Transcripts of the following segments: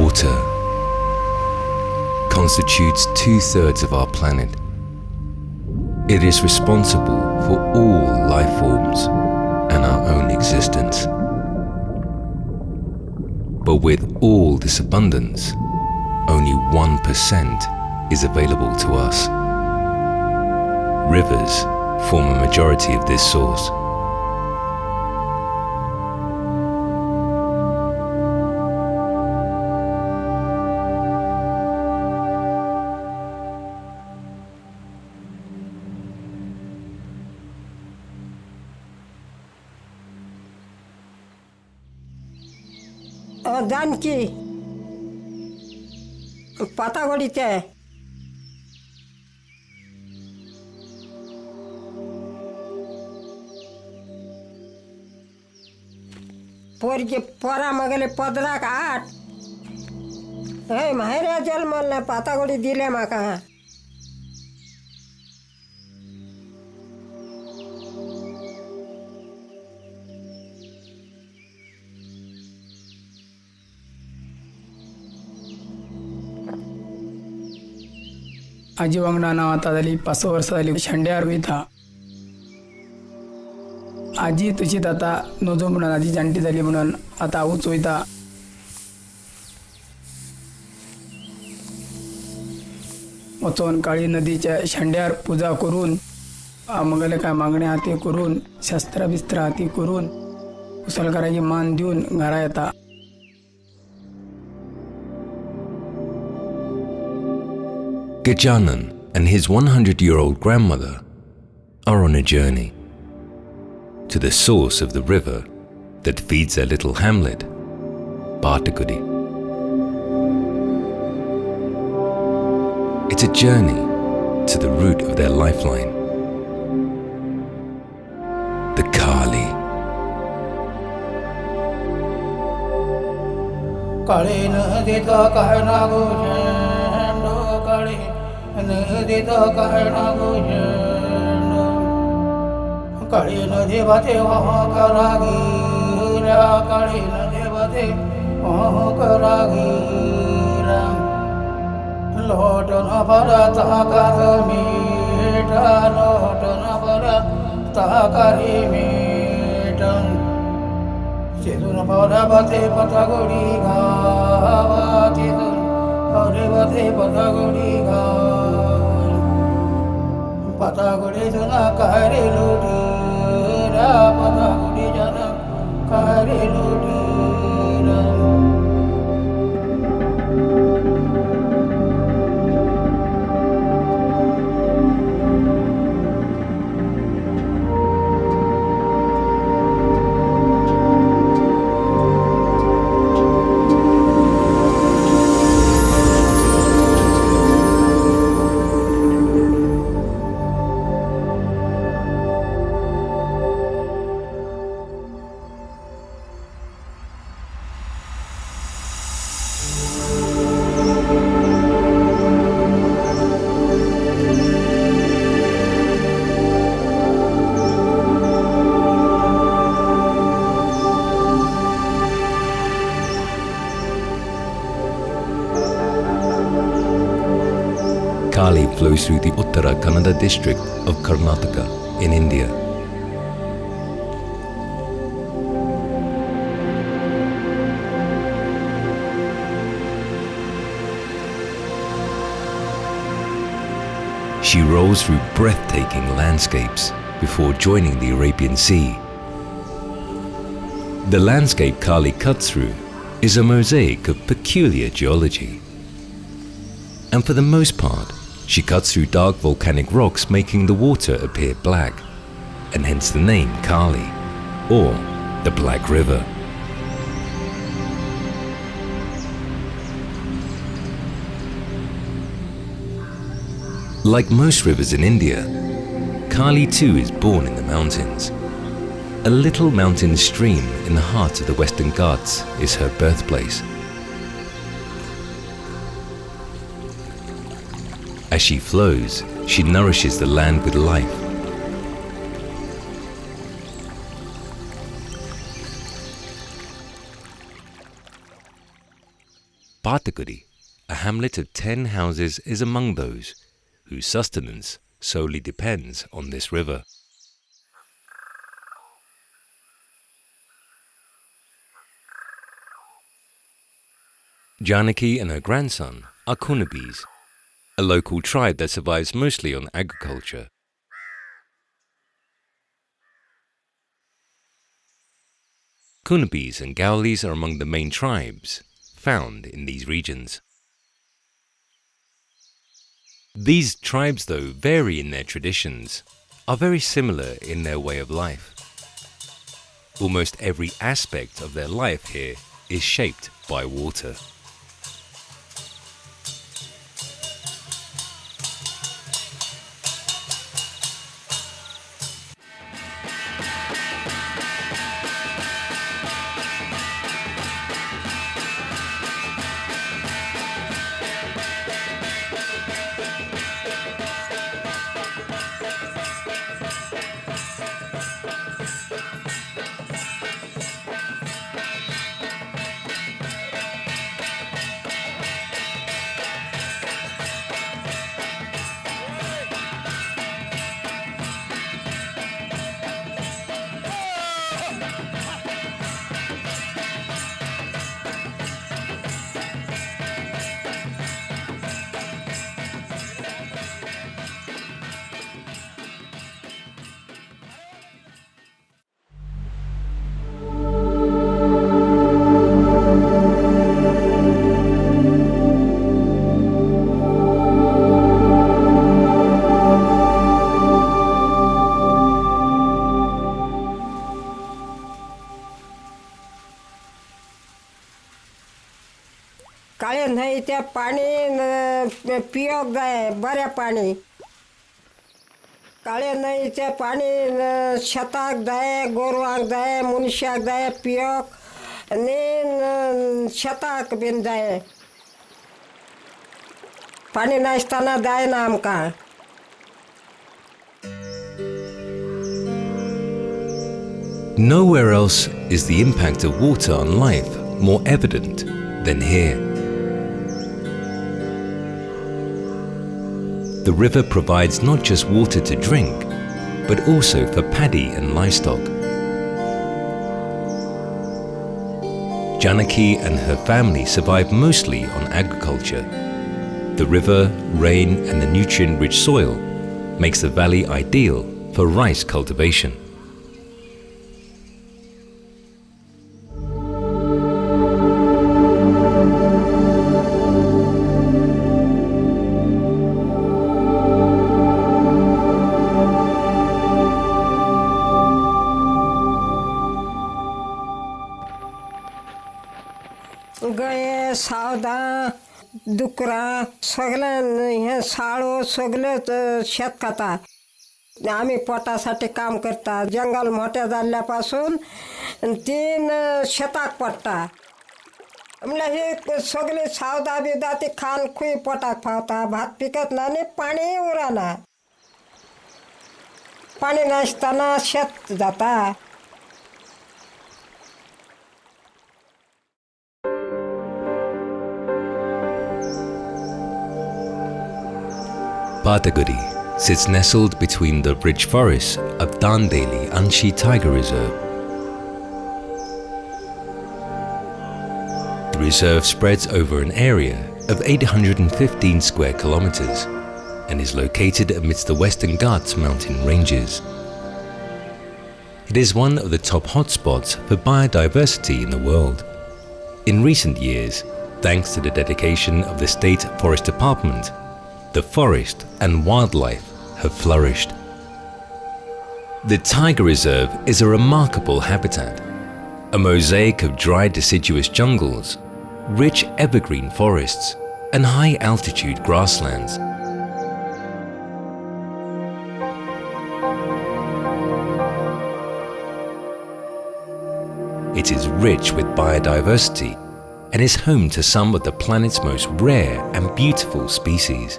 Water constitutes 2/3 of our planet. It is responsible for all life forms and our own existence. But with all this abundance, only 1% is available to us. Rivers form a majority of this source. Janaki पातागोडीचे पोरगे पोरा मगले 15 हे माहेऱ्या जन्मला पातागोडी दिले माका. आजी वांगडा नाव आता जाली 5 वर्सां जाली शेंड्यार वयता. आजी तशीच आता नजो म्हणून आजी जाणटी जाली म्हणून आता हांवूच वयता. वचोन काळी नदीच्या शेंड्यार पुजा करून आमगेले काय मागणे हाती करून शस्त्र बिस्त्र हाती करून मुसलकारांची मान दिवन घरा येता. Gajanan and his 100-year-old grandmother are on a journey to the source of the river that feeds their little hamlet, Patagudi. It's a journey to the root of their lifeline, the Kali. नदीत काळा गोजंड काळी नदी वाते करागीरा काळी नदी वाते करागीरा लोटन भरत कर मीठा लोटन भरत करी मीठन तिथून भराबते पथगोडी गावा तिथून भराबते पथगोडी गाव पतागुडी जन कारे लुटीरा पतागुडी जन कारे लुटीरा. Kali flows through the Uttara Kannada district of Karnataka in India. She rolls through breathtaking landscapes before joining the Arabian Sea. The landscape Kali cuts through is a mosaic of peculiar geology. And for the most part, she cuts through dark volcanic rocks, making the water appear black, and hence the name Kali, or the Black River. Like most rivers in India, Kali too is born in the mountains. A little mountain stream in the heart of the Western Ghats is her birthplace. As she flows, she nourishes the land with life. Patagudi, a hamlet of 10 houses, is among those whose sustenance solely depends on this river. Janaki and her grandson are Kunabis, a local tribe that survives mostly on agriculture. Kunabis and Gaolis are among the main tribes found in these regions. These tribes, though, vary in their traditions, are very similar in their way of life. Almost every aspect of their life here is shaped by water. काळे नाही ते पाणी पियोक जाय बरें पाणी. काळे नाही ते पाणी शेताक जाय, गोरवांक जाय, मनशाक जाय पियोक आनी शेताक बीन जाय. पाणी नासतना जायना आमकां. Nowhere else is the impact of water on life more evident than here. The river provides not just water to drink, but also for paddy and livestock. Janaki and her family survive mostly on agriculture. The river, rain and the nutrient-rich soil makes the valley ideal for rice cultivation. गये सावदा डुकरां सगळ्यां हे साळो सगळेच शेत खाता. आम्ही पोटासाठी काम करता. जंगल मोठे जाल्ल्यापासून 3 शेताक पडटा. म्हणल्यार हे सगळी सावदा बिवदा ती खान खूय पोटाक पावता. भात पिकत ना आनी पाणी उरना. पाणी नासतना शेत जाता. Patagudi sits nestled between the rich forests of Dandeli Anshi Tiger Reserve. The reserve spreads over an area of 815 square kilometers and is located amidst the Western Ghats mountain ranges. It is one of the top hotspots for biodiversity in the world. In recent years, thanks to the dedication of the State Forest Department, the forest and wildlife have flourished. The Tiger Reserve is a remarkable habitat, a mosaic of dry deciduous jungles, rich evergreen forests, and high-altitude grasslands. It is rich with biodiversity and is home to some of the planet's most rare and beautiful species.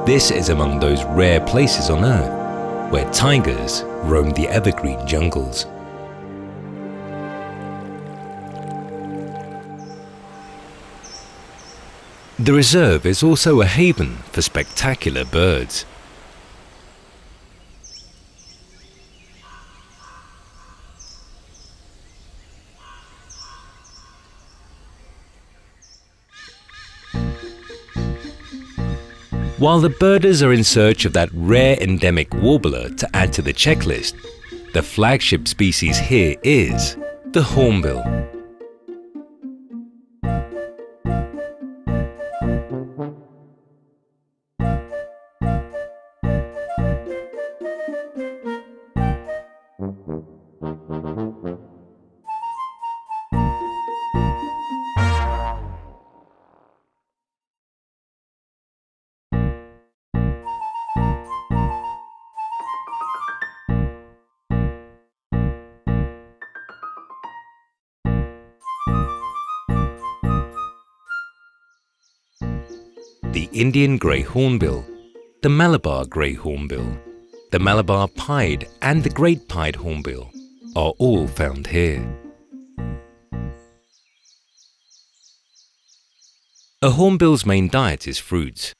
This is among those rare places on Earth where tigers roam the evergreen jungles. The reserve is also a haven for spectacular birds. While the birders are in search of that rare endemic warbler to add to the checklist, the flagship species here is the hornbill. The Indian grey hornbill, the Malabar grey hornbill, the Malabar pied and the great pied hornbill are all found here. A hornbill's main diet is fruits,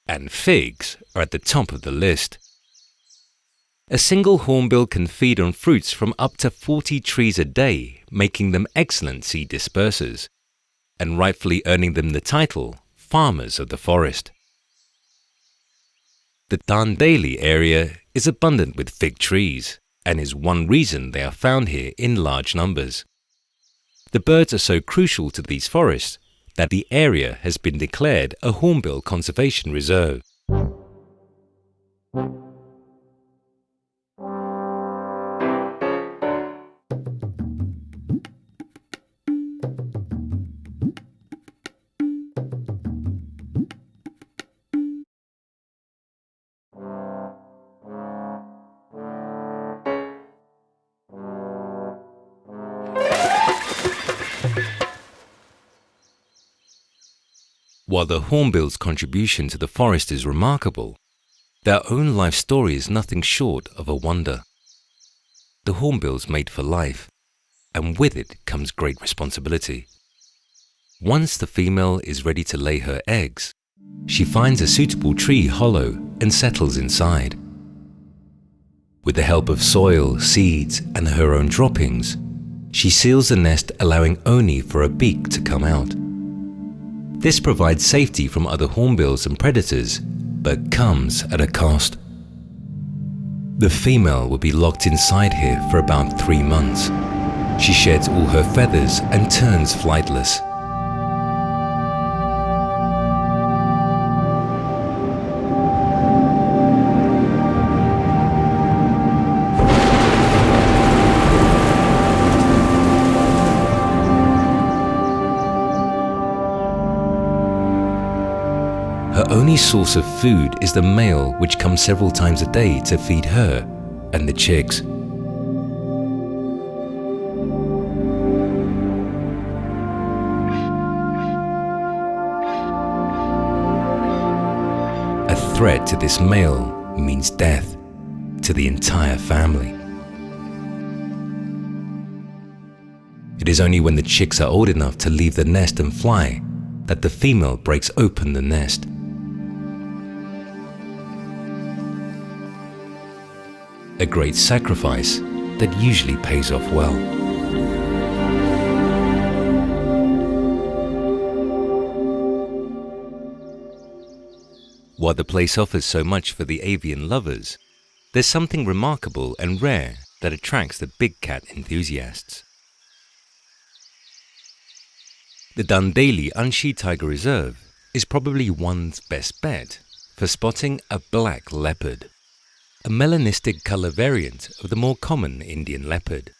and figs are at the top of the list. A single hornbill can feed on fruits from up to 40 trees a day, making them excellent seed dispersers, and rightfully earning them the title farmers of the forest. The Dandeli area is abundant with fig trees and is one reason they are found here in large numbers. The birds are so crucial to these forests that the area has been declared a Hornbill Conservation Reserve. While the hornbill's contribution to the forest is remarkable, their own life story is nothing short of a wonder. The hornbill's made for life, and with it comes great responsibility. Once the female is ready to lay her eggs, she finds a suitable tree hollow and settles inside. With the help of soil, seeds, and her own droppings, she seals the nest, allowing only for a beak to come out. This provides safety from other hornbills and predators, but comes at a cost. The female will be locked inside here for about 3 months. She sheds all her feathers and turns flightless. Her only source of food is the male, which comes several times a day to feed her and the chicks. A threat to this male means death to the entire family. It is only when the chicks are old enough to leave the nest and fly that the female breaks open the nest. A great sacrifice that usually pays off well. While the place offers so much for the avian lovers, there's something remarkable and rare that attracts the big cat enthusiasts. The Dandeli Anshi Tiger Reserve is probably one's best bet for spotting a black leopard, a melanistic color variant of the more common Indian leopard.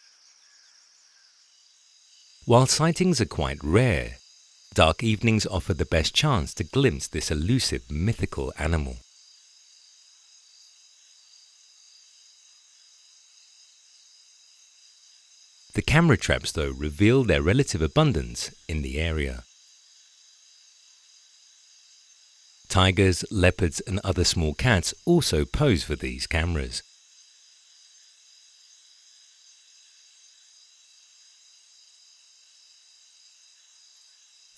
While sightings are quite rare, dark evenings offer the best chance to glimpse this elusive mythical animal. The camera traps, though, reveal their relative abundance in the area. Tigers, leopards, and other small cats also pose for these cameras.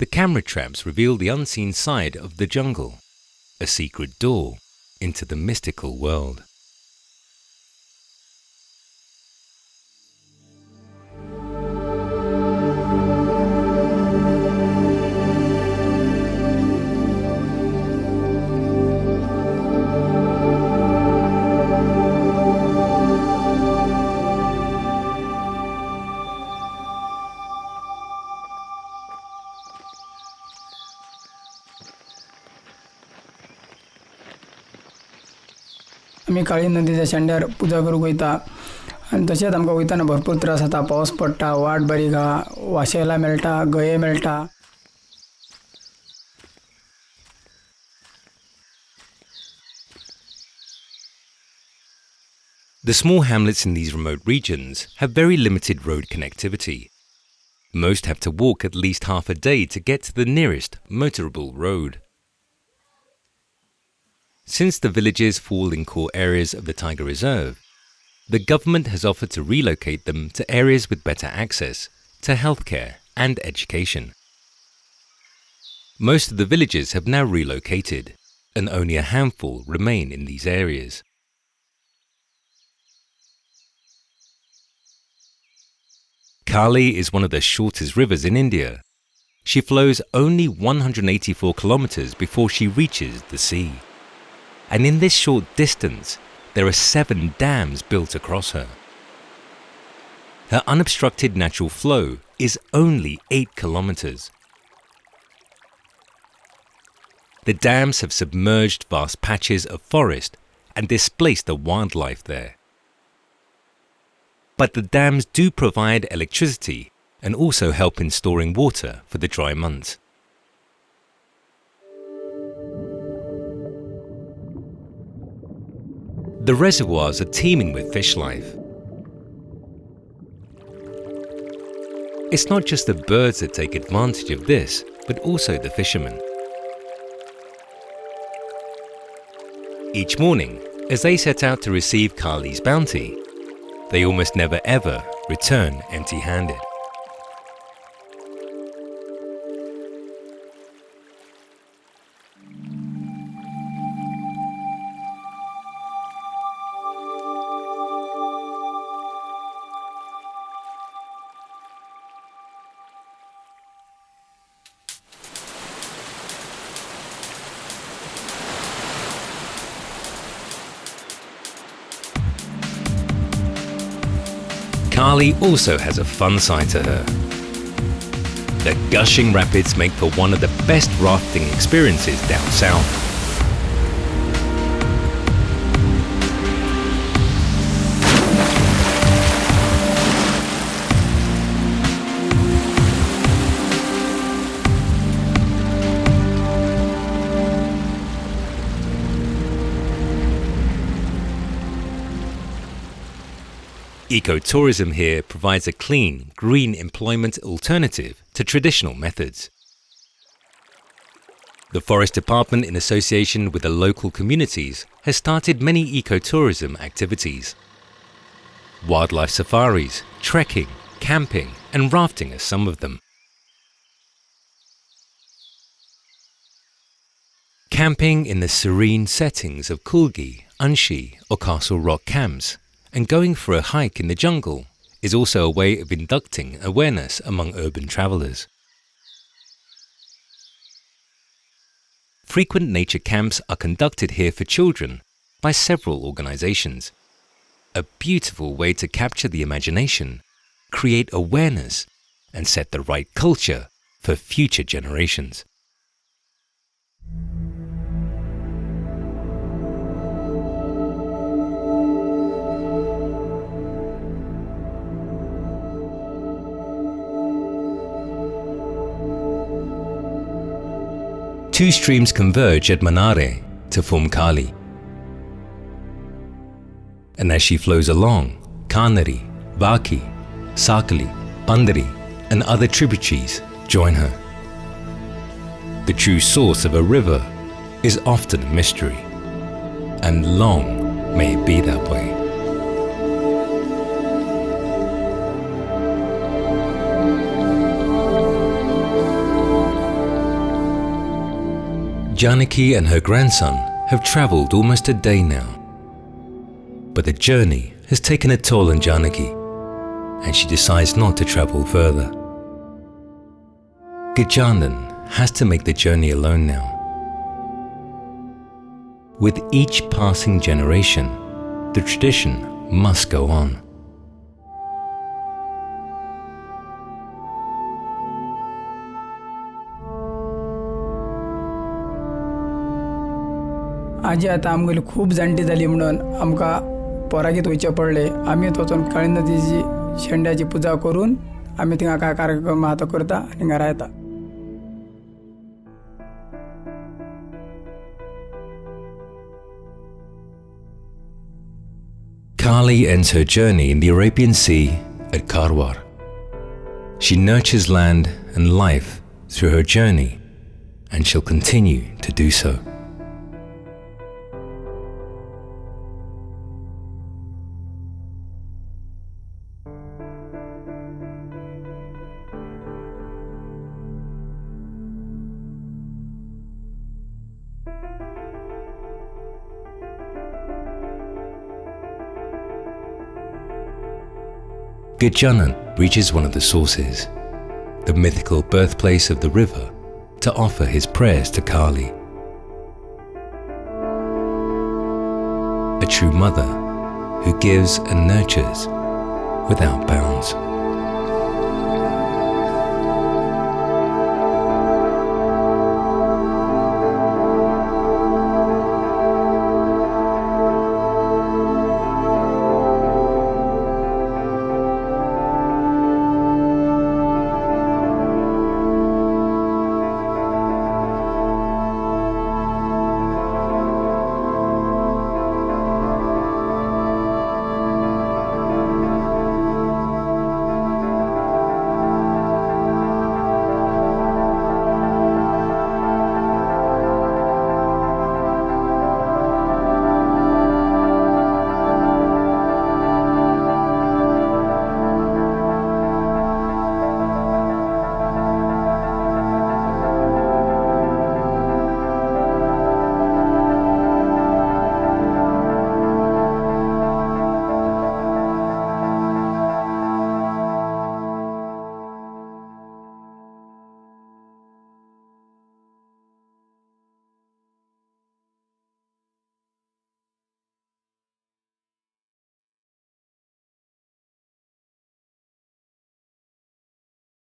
the camera traps reveal the unseen side of the jungle, a secret door into the mystical world. आम्ही काळी नदीच्या शेंड्यार पुजा करूंक वयता आनी तशेंच आमकां वयताना भरपूर त्रास जाता. पावस पडटा, वाट बारीक आहा, वाशेला मेळटा, गये मेळटा. The small hamlets in these remote regions have very limited road connectivity. Most have to walk at least half a day to get to the nearest motorable road. Since the villages fall in core areas of the Tiger Reserve, the government has offered to relocate them to areas with better access to healthcare and education. Most of the villages have now relocated, and only a handful remain in these areas. Kali is one of the shortest rivers in India. She flows only 184 kilometers before she reaches the sea. And in this short distance, there are 7 dams built across her. Her unobstructed natural flow is only 8 kilometers. The dams have submerged vast patches of forest and displaced the wildlife there. But the dams do provide electricity and also help in storing water for the dry months. The reservoirs are teeming with fish life. It's not just the birds that take advantage of this, but also the fishermen. Each morning, as they set out to receive Kali's bounty, they almost never ever return empty-handed. Kali also has a fun side to her. The gushing rapids make for one of the best rafting experiences down south. Ecotourism here provides a clean, green employment alternative to traditional methods. The Forest Department, in association with the local communities, has started many ecotourism activities. Wildlife safaris, trekking, camping, and rafting are some of them. Camping in the serene settings of Kulgi, Anshi, or Castle Rock camps, and going for a hike in the jungle is also a way of inducting awareness among urban travelers. Frequent nature camps are conducted here for children by several organizations. A beautiful way to capture the imagination, create awareness, and set the right culture for future generations. Two streams converge at Manare to form Kali. And as she flows along, Kanari, Vaki, Sakali, Pandari, and other tributaries join her. The true source of a river is often a mystery, and long may it be that way. Janaki and her grandson have travelled almost a day now. But the journey has taken a toll on Janaki, and she decides not to travel further. Gajanan has to make the journey alone now. With each passing generation, the tradition must go on. आजी आता आमगेली खूप जाणटी जाली म्हणून आमकां पोरागेत वयचें पडलें. आमी वचून काळी नदीची शेंड्याची पुजा करून आमी थिंगा काय कार्यक्रम आहा तो करता आनी घरा येता. Kali ends her journey in the Arabian Sea at Karwar. She nurtures land and life through her journey, and she'll continue to do so. Gajanan reaches one of the sources, the mythical birthplace of the river, to offer his prayers to Kali. A true mother who gives and nurtures without bounds.